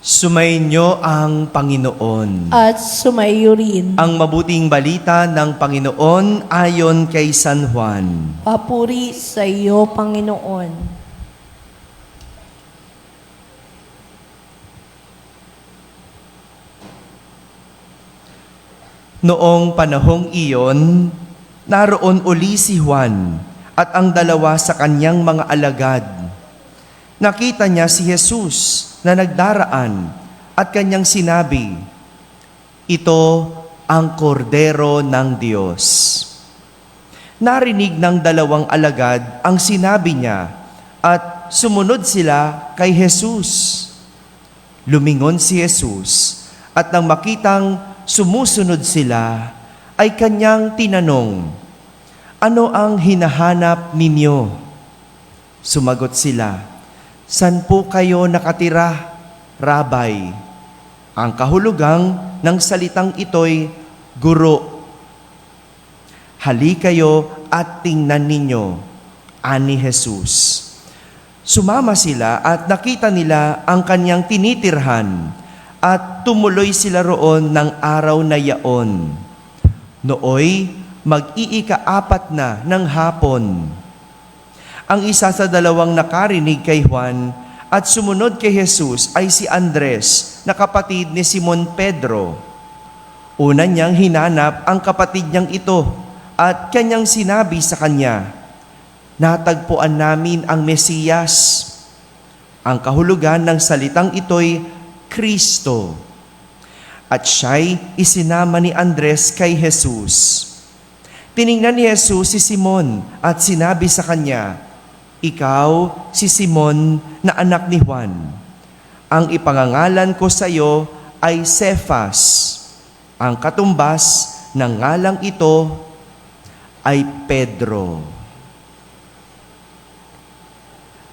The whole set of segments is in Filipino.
Sumainyo ang Panginoon. At sumaiyo rin. Ang mabuting balita ng Panginoon ayon kay San Juan. Papuri sa iyo, Panginoon. Noong panahong iyon, naroon uli si Juan at ang dalawa sa kanyang mga alagad. Nakita niya si Jesus na nagdaraan at kanyang sinabi, "Ito ang kordero ng Diyos." Narinig ng dalawang alagad ang sinabi niya at sumunod sila kay Jesus. Lumingon si Jesus at nang makitang sumusunod sila, ay kanyang tinanong, "Ano ang hinahanap ninyo?" Sumagot sila, "San po kayo nakatira, Rabay?" Ang kahulugang ng salitang ito'y guro. "Hali kayo at tingnan ninyo," ani Jesus. Sumama sila at nakita nila ang kanyang tinitirhan at tumuloy sila roon ng araw na yaon. Nooy, mag-iika-4 na ng hapon. Ang isa sa dalawang nakarinig kay Juan at sumunod kay Jesus ay si Andres, na kapatid ni Simon Pedro. Una niyang hinanap ang kapatid niyang ito at kanyang sinabi sa kanya, "Natagpuan namin ang Mesiyas." Ang kahulugan ng salitang ito'y Kristo. At siya'y isinama ni Andres kay Jesus. Tiningnan ni Jesus si Simon at sinabi sa kanya, "Ikaw si Simon na anak ni Juan. Ang ipangangalan ko sa iyo ay Cephas." Ang katumbas ng ngalang ito ay Pedro.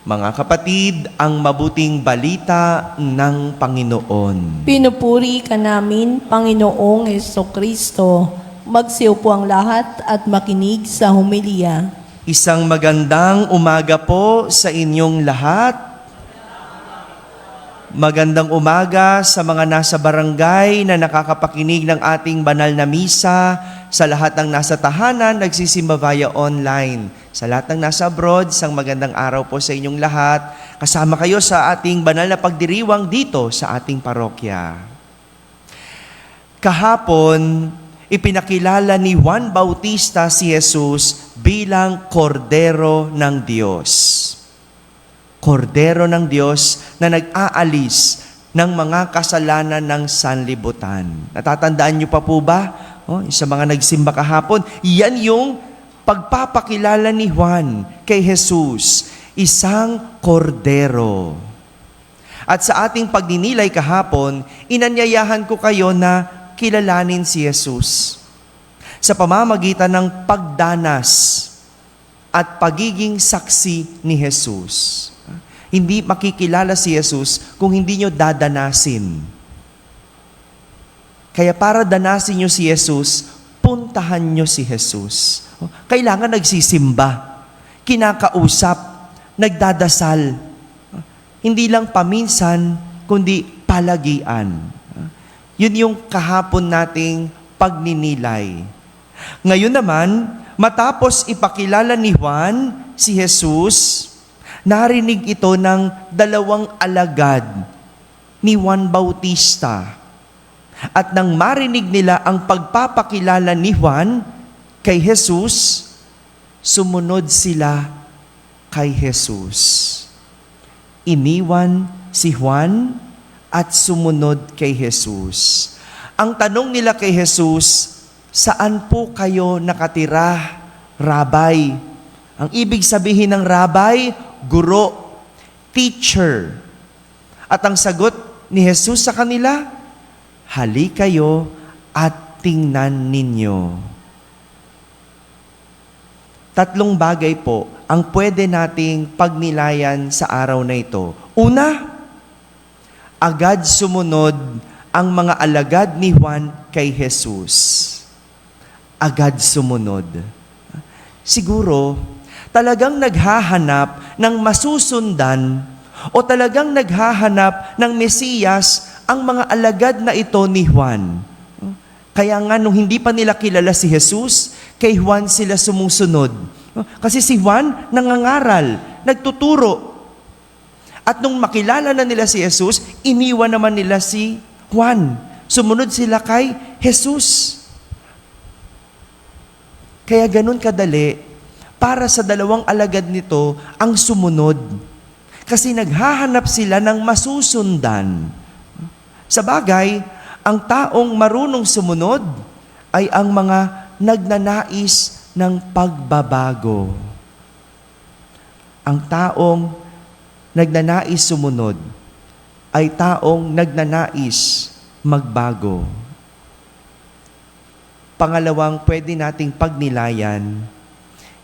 Mga kapatid, ang mabuting balita ng Panginoon. Pinupuri ka namin, Panginoong Jesucristo. Magsiupo ang lahat at makinig sa homilya. Isang magandang umaga po sa inyong lahat. Magandang umaga sa mga nasa barangay na nakakapakinig ng ating banal na misa, sa lahat ng nasa tahanan, nagsisimba via online. Sa lahat ng nasa abroad, isang magandang araw po sa inyong lahat. Kasama kayo sa ating banal na pagdiriwang dito sa ating parokya. Kahapon, ipinakilala ni Juan Bautista si Jesus bilang Kordero ng Diyos. Kordero ng Diyos na nag-aalis ng mga kasalanan ng sanlibutan. Natatandaan niyo pa po ba? Sa mga nagsimba kahapon, yan yung pagpapakilala ni Juan kay Jesus, isang kordero. At sa ating pagninilay kahapon, inanyayahan ko kayo na kilalanin si Jesus sa pamamagitan ng pagdanas at pagiging saksi ni Jesus. Hindi makikilala si Jesus kung hindi nyo dadanasin. Kaya para danasin nyo si Jesus, puntahan nyo si Jesus. Kailangan nagsisimba, kinakausap, nagdadasal. Hindi lang paminsan, kundi palagian. Yun yung kahapon nating pagninilay. Ngayon naman, matapos ipakilala ni Juan si Jesus, narinig ito ng dalawang alagad ni Juan Bautista. At nang marinig nila ang pagpapakilala ni Juan kay Jesus, sumunod sila kay Jesus. Iniwan si Juan at sumunod kay Jesus. Ang tanong nila kay Jesus, "Saan po kayo nakatira, Rabay?" Ang ibig sabihin ng Rabay, guro, teacher. At ang sagot ni Jesus sa kanila, "Hali kayo at tingnan ninyo." Tatlong bagay po ang pwede nating pagnilayan sa araw na ito. Una, agad sumunod ang mga alagad ni Juan kay Jesus. Agad sumunod. Siguro, talagang naghahanap ng masusundan O talagang naghahanap ng Mesiyas ang mga alagad na ito ni Juan? Kaya nga nung hindi pa nila kilala si Jesus, kay Juan sila sumusunod. Kasi si Juan nangangaral, nagtuturo. At nung makilala na nila si Jesus, iniwan naman nila si Juan. Sumunod sila kay Jesus. Kaya ganun kadali, para sa dalawang alagad nito ang sumunod. Kasi naghahanap sila ng masusundan. Sa bagay, ang taong marunong sumunod ay ang mga nagnanais ng pagbabago. Ang taong nagnanais sumunod ay taong nagnanais magbago. Pangalawang pwede nating pagnilayan,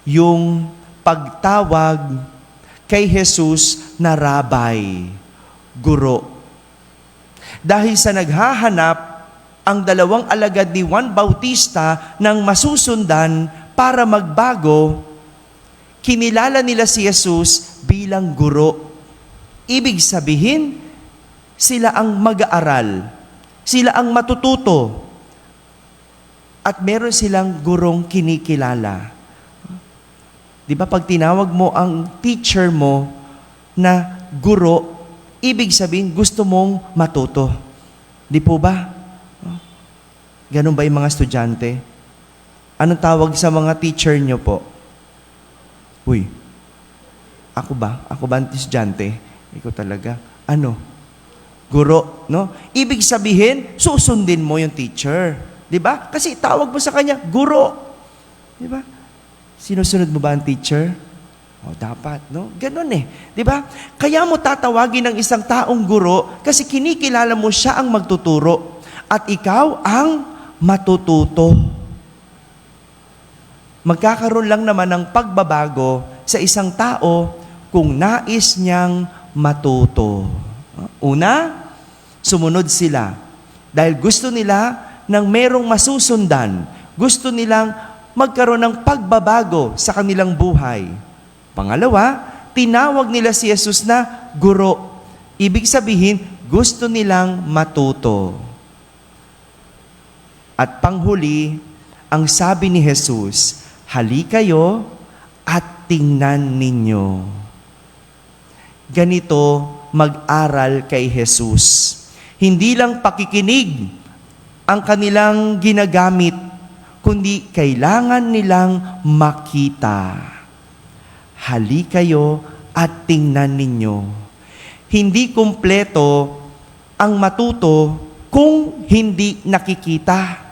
yung pagtawag kay Jesus na Rabay, Guro. Dahil sa naghahanap ang dalawang alagad ni Juan Bautista ng masusundan para magbago, kinilala nila si Jesus bilang guro. Ibig sabihin, sila ang mag-aaral, sila ang matututo, at meron silang gurong kinikilala. Di ba pag tinawag mo ang teacher mo na guro, ibig sabihin gusto mong matuto. Di po ba? Ganun ba yung mga estudyante? Anong tawag sa mga teacher nyo po? Uy, ako ba? Ako ba ang estudyante? Ikaw talaga. Ano? Guro, no? Ibig sabihin, susundin mo yung teacher. Di ba? Kasi tawag mo sa kanya, guro. Di ba? Sinusunod mo ba ang teacher? O, dapat, no? Ganun eh. Di ba? Kaya mo tatawagin ng isang taong guro kasi kinikilala mo siya ang magtuturo at ikaw ang matututo. Magkakaroon lang naman ng pagbabago sa isang tao kung nais niyang matuto. Una, sumunod sila dahil gusto nila ng merong masusundan. Gusto nilang magkaroon ng pagbabago sa kanilang buhay. Pangalawa, tinawag nila si Jesus na guro. Ibig sabihin, gusto nilang matuto. At panghuli, ang sabi ni Jesus, halika kayo at tingnan ninyo. Ganito mag-aral kay Jesus. Hindi lang pakikinig ang kanilang ginagamit, kundi kailangan nilang makita. Halika kayo at tingnan ninyo. Hindi kumpleto ang matuto kung hindi nakikita.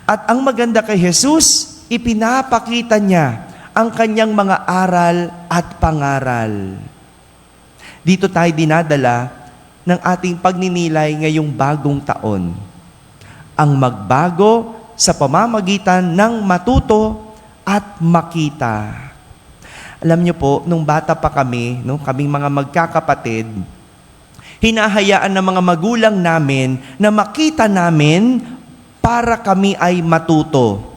At ang maganda kay Jesus, ipinapakita niya ang kanyang mga aral at pangaral. Dito tayo dinadala ng ating pagninilay ngayong bagong taon. Ang magbago sa pamamagitan ng matuto at makita. Alam niyo po, nung bata pa kami, no, kaming mga magkakapatid, hinahayaan ng mga magulang namin na makita namin para kami ay matuto.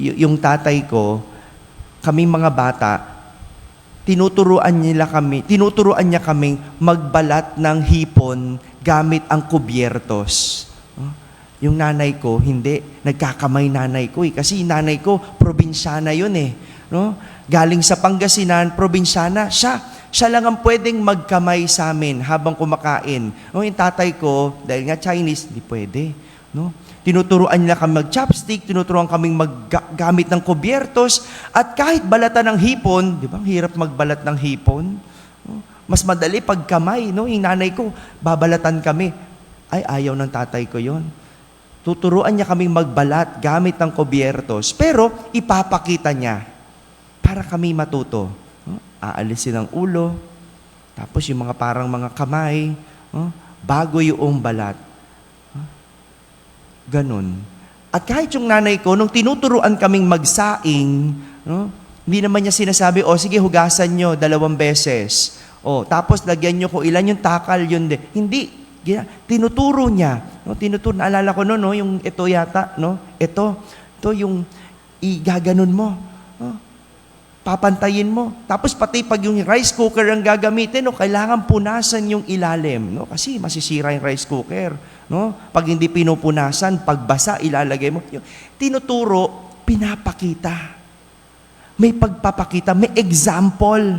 Yung tatay ko, kaming mga bata, tinuturuan niya kaming magbalat ng hipon gamit ang kubyertos. Yung nanay ko, hindi. Nagkakamay nanay ko eh. Kasi nanay ko, probinsyana yun eh. No? Galing sa Pangasinan, probinsyana. Siya lang ang pwedeng magkamay sa amin habang kumakain. No, yung tatay ko, dahil nga Chinese, hindi pwede. No? Tinuturuan nila kami mag-chopstick, tinuturuan kaming maggamit ng kubyertos, at kahit balatan ng hipon, di ba, hirap magbalat ng hipon. No? Mas madali pag kamay. No? Yung nanay ko, babalatan kami. Ay, ayaw ng tatay ko yon. Tuturuan niya kaming magbalat gamit ng kubyertos, pero ipapakita niya para kami matuto. Aalisin ang ulo, tapos yung mga parang mga kamay, bago yung balat. Ganon. At kahit yung nanay ko, nung tinuturuan kaming magsaing, hindi naman niya sinasabi, sige, hugasan nyo 2 beses. Tapos lagyan nyo kung ilan yung takal, yun din. Hindi. Tinuturo niya. Naalala ko yung ito yata, ito yung igaganon mo. papantayin mo. Tapos pati pag yung rice cooker ang gagamitin, no, kailangan punasan yung ilalim, no? Kasi masisira yung rice cooker, no? Pag hindi pinupunasan, pag basa, ilalagay mo. Tinuturo, pinapakita. May pagpapakita, may example.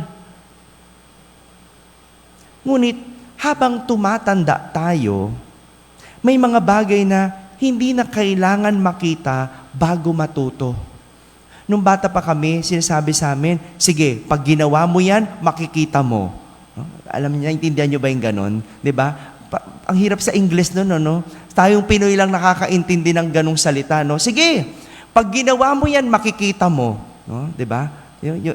Ngunit, habang tumatanda tayo, may mga bagay na hindi na kailangan makita bago matuto. Nung bata pa kami, sinasabi sa amin, sige, pag ginawa mo yan, makikita mo. No? Alam niyo, intindihan niyo ba yung ganon? Diba? Ang hirap sa English no? Tayong Pinoy lang nakakaintindi ng ganong salita. No? Sige, pag ginawa mo yan, makikita mo. No? Diba?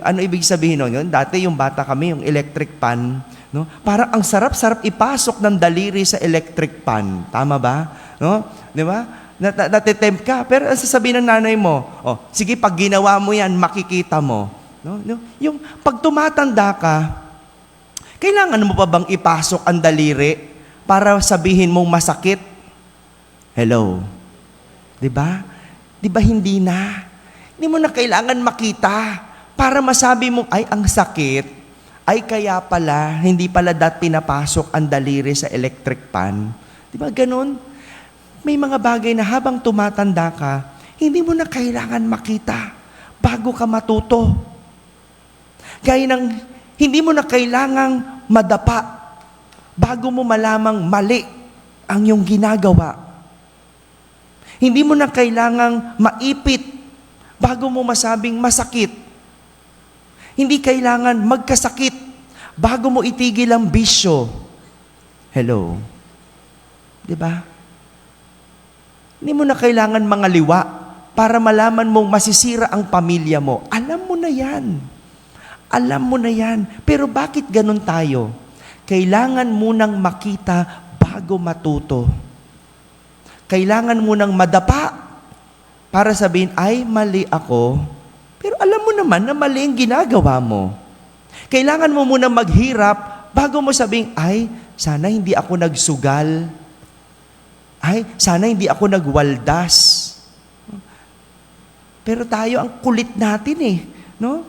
Ano ibig sabihin nun? Dati yung bata kami, yung electric pan, no? Parang ang sarap-sarap ipasok ng daliri sa electric pan. Tama ba? No? Diba? Natitempt ka, pero ang sasabihin ng nanay mo, oh, sige, pag ginawa mo yan, makikita mo. No? Yung pag tumatanda ka, kailangan mo pa bang ipasok ang daliri para sabihin mong masakit? Hello? Diba? Diba hindi na? Hindi mo na kailangan makita para masabi mong, ay, ang sakit, ay kaya pala, hindi pala pinapasok ang daliri sa electric pan. Diba ganun? May mga bagay na habang tumatanda ka, hindi mo na kailangan makita bago ka matuto. Gaya ng hindi mo na kailangang madapa bago mo malamang mali ang iyong ginagawa. Hindi mo na kailangang maipit bago mo masabing masakit. Hindi kailangan magkasakit bago mo itigil ang bisyo. Hello? Diba? Hindi mo na kailangan mga liwa para malaman mong masisira ang pamilya mo. Alam mo na yan. Alam mo na yan. Pero bakit ganun tayo? Kailangan munang makita bago matuto. Kailangan munang madapa para sabihin, ay, mali ako. Pero alam mo naman na mali ang ginagawa mo. Kailangan mo munang maghirap bago mo sabihin, ay, sana hindi ako nagsugal. Ay, sana hindi ako nagwaldas. Pero tayo, ang kulit natin no?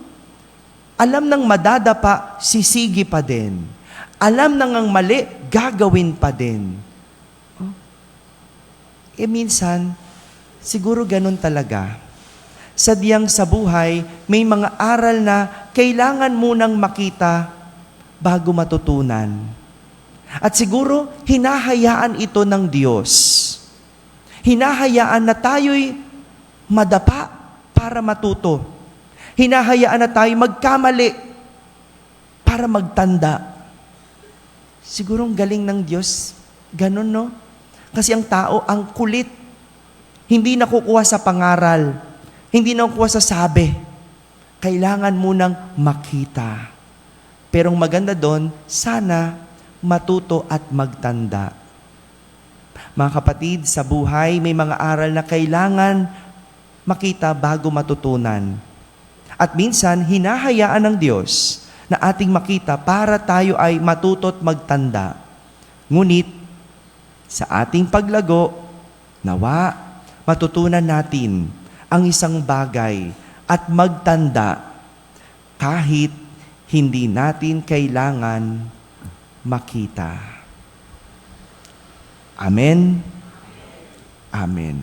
Alam ng madadapa, sisigi pa din. Alam ng ang mali, gagawin pa din. Minsan, siguro ganun talaga. Sadyang sa buhay, may mga aral na kailangan munang makita bago matutunan. At siguro, hinahayaan ito ng Diyos. Hinahayaan na tayo'y madapa para matuto. Hinahayaan na tayo magkamali para magtanda. Siguro ang galing ng Diyos, ganun, no? Kasi ang tao, ang kulit. Hindi nakukuha sa pangaral. Hindi nakukuha sa sabi. Kailangan munang makita. Pero ang maganda doon, sana matuto at magtanda. Mga kapatid, sa buhay, may mga aral na kailangan makita bago matutunan. At minsan, hinahayaan ng Diyos na ating makita para tayo ay matuto at magtanda. Ngunit, sa ating paglago, nawa, matutunan natin ang isang bagay at magtanda kahit hindi natin kailangan makita. Amen? Amen.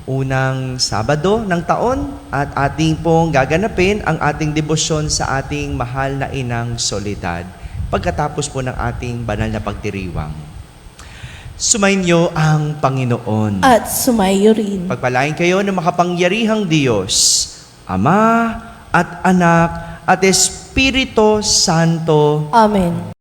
Unang Sabado ng taon at ating pong gaganapin ang ating debosyon sa ating mahal na Inang Soledad pagkatapos po ng ating banal na pagdiriwang. Sumainyo ang Panginoon. At sumayo rin. Pagpalain kayo ng makapangyarihang Diyos, Ama at Anak at Espiritu Santo. Amen.